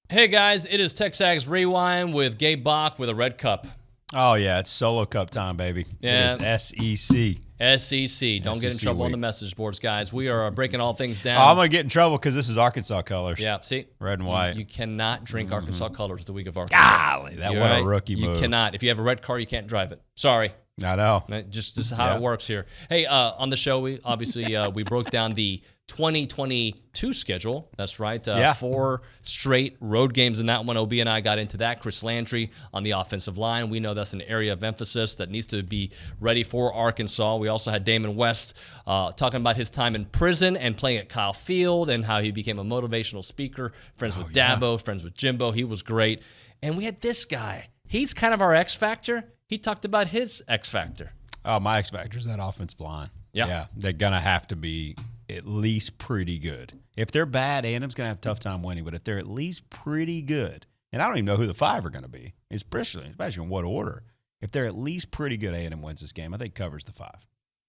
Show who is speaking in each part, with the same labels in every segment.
Speaker 1: Hey guys, it is TexAgs Rewind with Gabe Bock with a red cup.
Speaker 2: Oh, yeah, it's Solo Cup time, baby.
Speaker 1: Yeah.
Speaker 2: It is SEC.
Speaker 1: SEC. Don't get in
Speaker 2: SEC
Speaker 1: trouble on
Speaker 2: week.
Speaker 1: the message boards, guys. We are breaking all things
Speaker 2: Oh,
Speaker 1: down.
Speaker 2: I'm going to get in trouble because this is Arkansas colors.
Speaker 1: Yeah, see?
Speaker 2: Red and white.
Speaker 1: You cannot drink Arkansas colors the week of Arkansas.
Speaker 2: Golly, that
Speaker 1: You're
Speaker 2: what
Speaker 1: right.
Speaker 2: a rookie
Speaker 1: You
Speaker 2: move.
Speaker 1: cannot. If you have a red car, you can't drive it. Sorry.
Speaker 2: I know.
Speaker 1: Just this is how it works here. Hey, on the show, we obviously we broke down the 2022 schedule. That's right. 4 straight road games in that one. OB and I got into that. Chris Landry on the offensive line. We know that's an area of emphasis that needs to be ready for Arkansas. We also had Damon West talking about his time in prison and playing at Kyle Field and how he became a motivational speaker, friends with Dabo, friends with Jimbo. He was great. And we had this guy. He's kind of our X factor. He talked about his X factor.
Speaker 2: Oh, my X factor is that offensive line. Yeah, they're going to have to be at least pretty good. If they're bad, A&M's going to have a tough time winning. But if they're at least pretty good, and I don't even know who the 5 are going to be, especially in what order. If they're at least pretty good, A&M wins this game. I think covers the 5.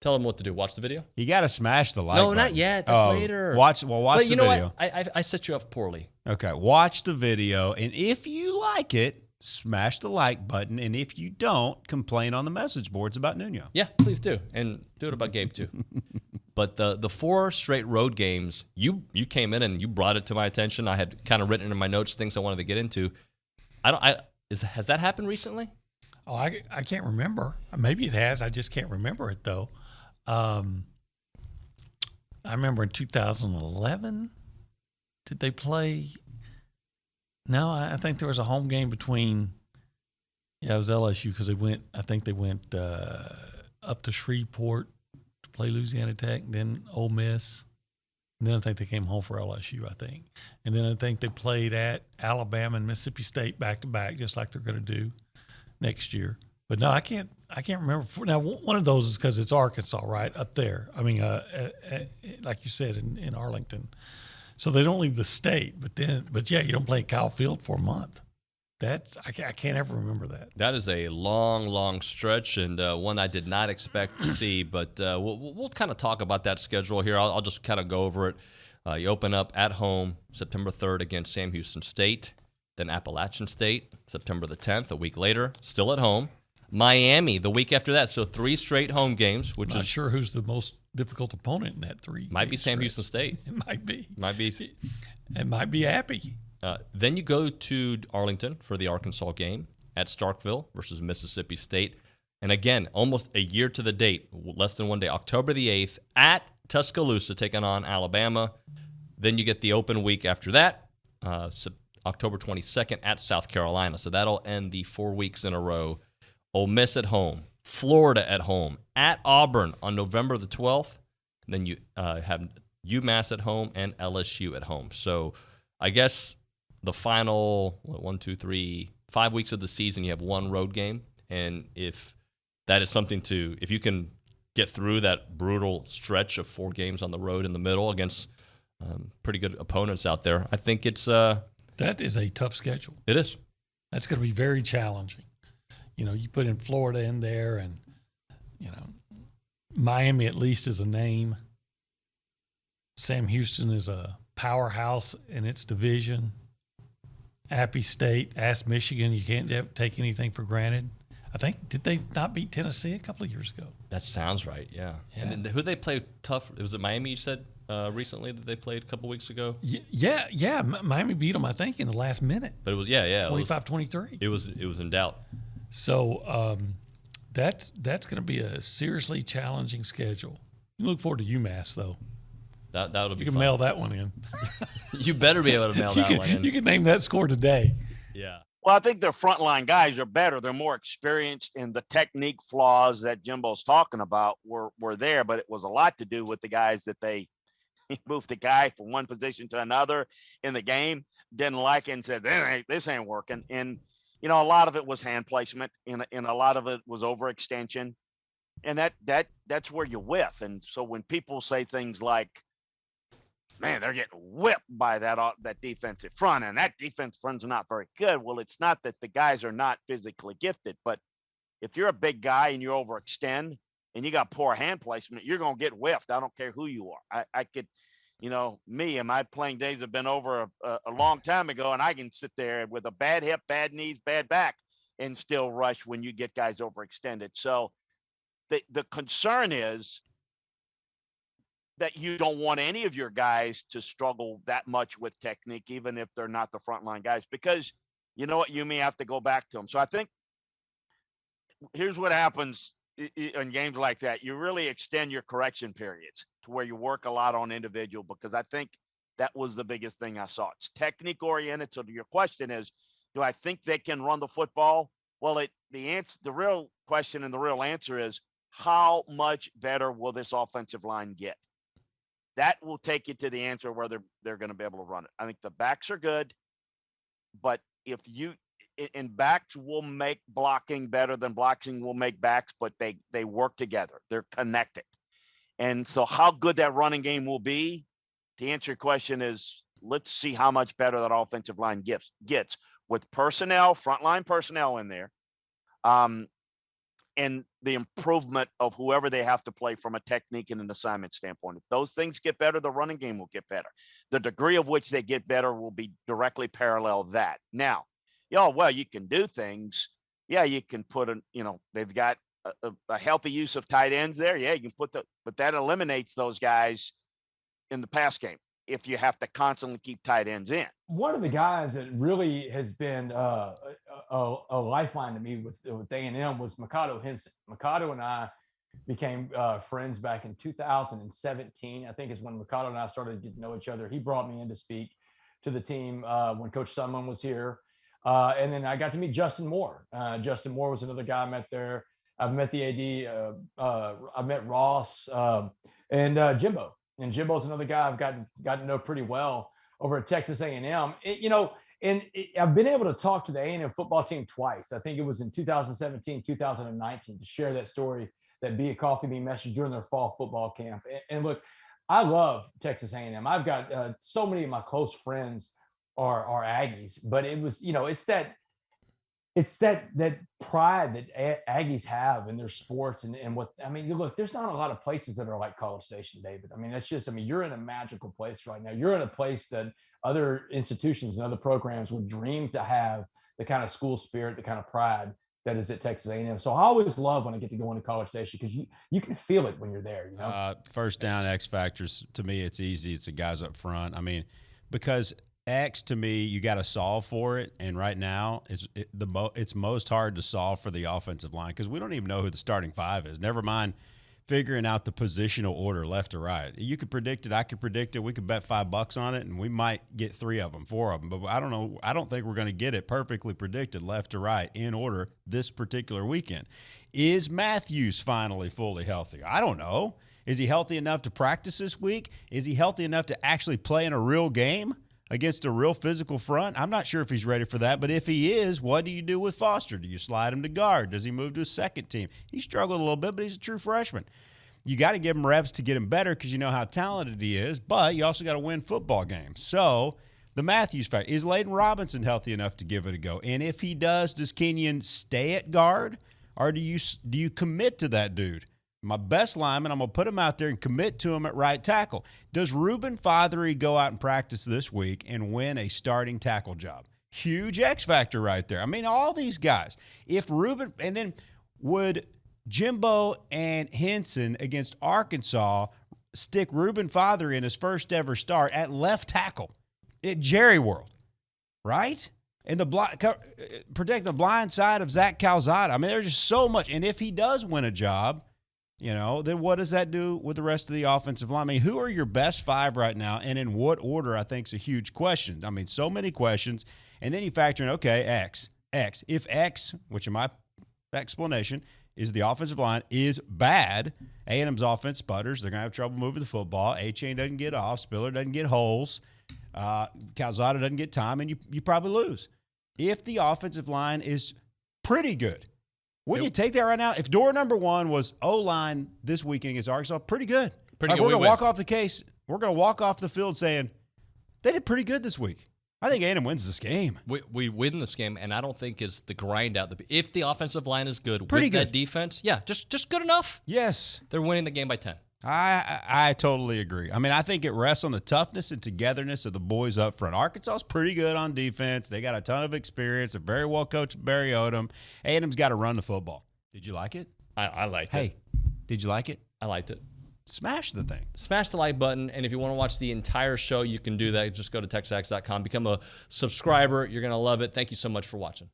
Speaker 1: Tell them what to do. Watch the video.
Speaker 2: You got to smash the like
Speaker 1: No,
Speaker 2: button.
Speaker 1: not yet. That's later.
Speaker 2: Watch
Speaker 1: But
Speaker 2: the
Speaker 1: you know
Speaker 2: video.
Speaker 1: what? I set you up poorly.
Speaker 2: Okay, watch the video, and if you like it, smash the like button, and if you don't, complain on the message boards about Nuno.
Speaker 1: Yeah, please do. And do it about Gabe, too. But the 4 straight road games, you came in and you brought it to my attention. I had kind of written in my notes things I wanted to get into. Has that happened recently?
Speaker 3: Oh, I can't remember. Maybe it has. I just can't remember it, though. I remember in 2011, did they play? No, I think there was a home game between, it was LSU because I think they went up to Shreveport to play Louisiana Tech, then Ole Miss. And then I think they came home for LSU, I think. And then I think they played at Alabama and Mississippi State back-to-back, just like they're going to do next year. But no, I can't remember. Now, one of those is because it's Arkansas, right, up there. I mean, like you said, in Arlington. So they don't leave the state. But yeah, you don't play at Kyle Field for a month. I can't ever remember that.
Speaker 1: That is a long, long stretch and one I did not expect to see. But we'll kind of talk about that schedule here. I'll just kind of go over it. You open up at home September 3rd against Sam Houston State, then Appalachian State September the 10th, a week later, still at home. Miami the week after that. So 3 straight home games, which
Speaker 3: Not
Speaker 1: is
Speaker 3: sure who's the most difficult opponent in that 3.
Speaker 1: might be Sam Houston State.
Speaker 3: It might be.
Speaker 1: Might be.
Speaker 3: It might be Appy.
Speaker 1: Then you go to Arlington for the Arkansas game at Starkville versus Mississippi State. And again, almost a year to the date, less than 1 day, October the 8th at Tuscaloosa taking on Alabama. Then you get the open week after that, October 22nd at South Carolina. So that'll end the 4 weeks in a row. Ole Miss at home, Florida at home, at Auburn on November the 12th. And then you have UMass at home and LSU at home. So I guess the final 5 weeks of the season, you have 1 road game. And if that is something if you can get through that brutal stretch of 4 games on the road in the middle against pretty good opponents out there, I think it's
Speaker 3: that is a tough schedule.
Speaker 1: It is.
Speaker 3: That's going to be very challenging. You put in Florida in there, and Miami at least is a name. Sam Houston is a powerhouse in its division. Appy State, ask Michigan. You can't take anything for granted. I think, did they not beat Tennessee a couple of years ago?
Speaker 1: That sounds right, yeah. And then who they play tough? Was it Miami you said recently that they played a couple weeks ago?
Speaker 3: Yeah. Miami beat them, I think, in the last minute.
Speaker 1: But it was,
Speaker 3: 25-23.
Speaker 1: It was in doubt.
Speaker 3: So that's going to be a seriously challenging schedule. You look forward to UMass, though.
Speaker 1: That'll be
Speaker 3: You can
Speaker 1: fun.
Speaker 3: mail that one in.
Speaker 1: You better be able to mail that one in.
Speaker 3: You can name that score today.
Speaker 1: Yeah.
Speaker 4: Well, I think their frontline guys are better. They're more experienced, and the technique flaws that Jimbo's talking about were there, but it was a lot to do with the guys that they moved the guy from one position to another in the game, didn't like it, and said, this ain't working. And, a lot of it was hand placement, and a lot of it was overextension. And that's where you whiff. And so when people say things like, man, they're getting whipped by that defensive front, and that defensive front's not very good. Well, it's not that the guys are not physically gifted, but if you're a big guy and you overextend and you got poor hand placement, you're going to get whiffed. I don't care who you are. I could me and my playing days have been over a long time ago, and I can sit there with a bad hip, bad knees, bad back, and still rush when you get guys overextended. So the concern is that you don't want any of your guys to struggle that much with technique, even if they're not the frontline guys, because you know what, you may have to go back to them. So I think here's what happens in games like that. You really extend your correction periods to where you work a lot on individual, because I think that was the biggest thing I saw. It's technique oriented. So your question is, do I think they can run the football? Well, the real question and the real answer is, how much better will this offensive line get? That will take you to the answer whether they're going to be able to run it. I think the backs are good, but and backs will make blocking better than blocking will make backs, but they work together. They're connected. And so how good that running game will be, to answer your question, is let's see how much better that offensive line gets with personnel, frontline personnel in there, and the improvement of whoever they have to play from a technique and an assignment standpoint. If those things get better, the running game will get better. The degree of which they get better will be directly parallel that. Now, you can do things. Yeah, you can put they've got a healthy use of tight ends there. Yeah, you can but that eliminates those guys in the pass game if you have to constantly keep tight ends in.
Speaker 5: One of the guys that really has been a lifeline to me with A&M was Mikado Henson. Mikado and I became friends back in 2017, I think, is when Mikado and I started getting to know each other. He brought me in to speak to the team when Coach Sumlin was here. And then I got to meet Justin Moore. Justin Moore was another guy I met there. I've met the AD. I met Ross and Jimbo. And Jimbo's another guy I've gotten to know pretty well over at Texas A&M. I've been able to talk to the A&M football team twice. I think it was in 2017, 2019, to share that story, that Be a Coffee Bean message during their fall football camp. And look, I love Texas A&M. I've got so many of my close friends are Aggies, but it was, it's that pride that Aggies have in their sports and what, look, there's not a lot of places that are like College Station, David. You're in a magical place right now. You're in a place that other institutions and other programs would dream to have the kind of school spirit, the kind of pride that is at Texas A&M. So I always love when I get to go into College Station, because you can feel it when you're there.
Speaker 2: First down X factors, to me, it's easy. It's the guys up front. Because X, to me, you got to solve for it, and right now it's most hard to solve for the offensive line, because we don't even know who the starting five is. Never mind figuring out the positional order left to right. You could predict it. I could predict it. We could bet $5 on it, and we might get 3 of them, 4 of them. But I don't know. I don't think we're going to get it perfectly predicted left to right in order this particular weekend. Is Matthews finally fully healthy? I don't know. Is he healthy enough to practice this week? Is he healthy enough to actually play in a real game against a real physical front? I'm not sure if he's ready for that, but if he is, what do you do with Foster? Do you slide him to guard? Does he move to a second team? He struggled a little bit, but he's a true freshman. You got to give him reps to get him better, because you know how talented he is, but you also got to win football games. So the Matthews factor, is Layden Robinson healthy enough to give it a go? And if he does Kenyon stay at guard, or do you commit to that dude? My best lineman, I'm going to put him out there and commit to him at right tackle. Does Reuben Fothery go out and practice this week and win a starting tackle job? Huge X factor right there. All these guys. If Reuben, and then would Jimbo and Henson against Arkansas stick Reuben Fothery in his first ever start at left tackle at Jerry World, right? And protect the blind side of Zach Calzada. There's just so much. And if he does win a job, then what does that do with the rest of the offensive line? Who are your best 5 right now, and in what order, I think, is a huge question. So many questions. And then you factor in, okay, X. If X, which in my explanation is the offensive line, is bad, A&M's offense sputters. They're going to have trouble moving the football. A-Chain doesn't get off. Spiller doesn't get holes. Calzada doesn't get time, and you probably lose. If the offensive line is pretty good, wouldn't you take that right now? If door number 1 was O-line this weekend against Arkansas, pretty good. We're going to walk off the case. We're going to walk off the field saying they did pretty good this week. I think A&M wins this game.
Speaker 1: We win this game, and I don't think it's the grind out. If the offensive line is good
Speaker 2: pretty
Speaker 1: with
Speaker 2: good.
Speaker 1: That defense, yeah, just good enough.
Speaker 2: Yes.
Speaker 1: They're winning the game by 10.
Speaker 2: I totally agree. I mean, I think it rests on the toughness and togetherness of the boys up front. Arkansas is pretty good on defense. They got a ton of experience. They're very well coached, Barry Odom. A&M's got to run the football. Did you like it?
Speaker 1: I liked it.
Speaker 2: Hey, did you like it?
Speaker 1: I liked it.
Speaker 2: Smash the thing.
Speaker 1: Smash the like button, and if you want to watch the entire show, you can do that. Just go to TexAgs.com, become a subscriber. You're going to love it. Thank you so much for watching.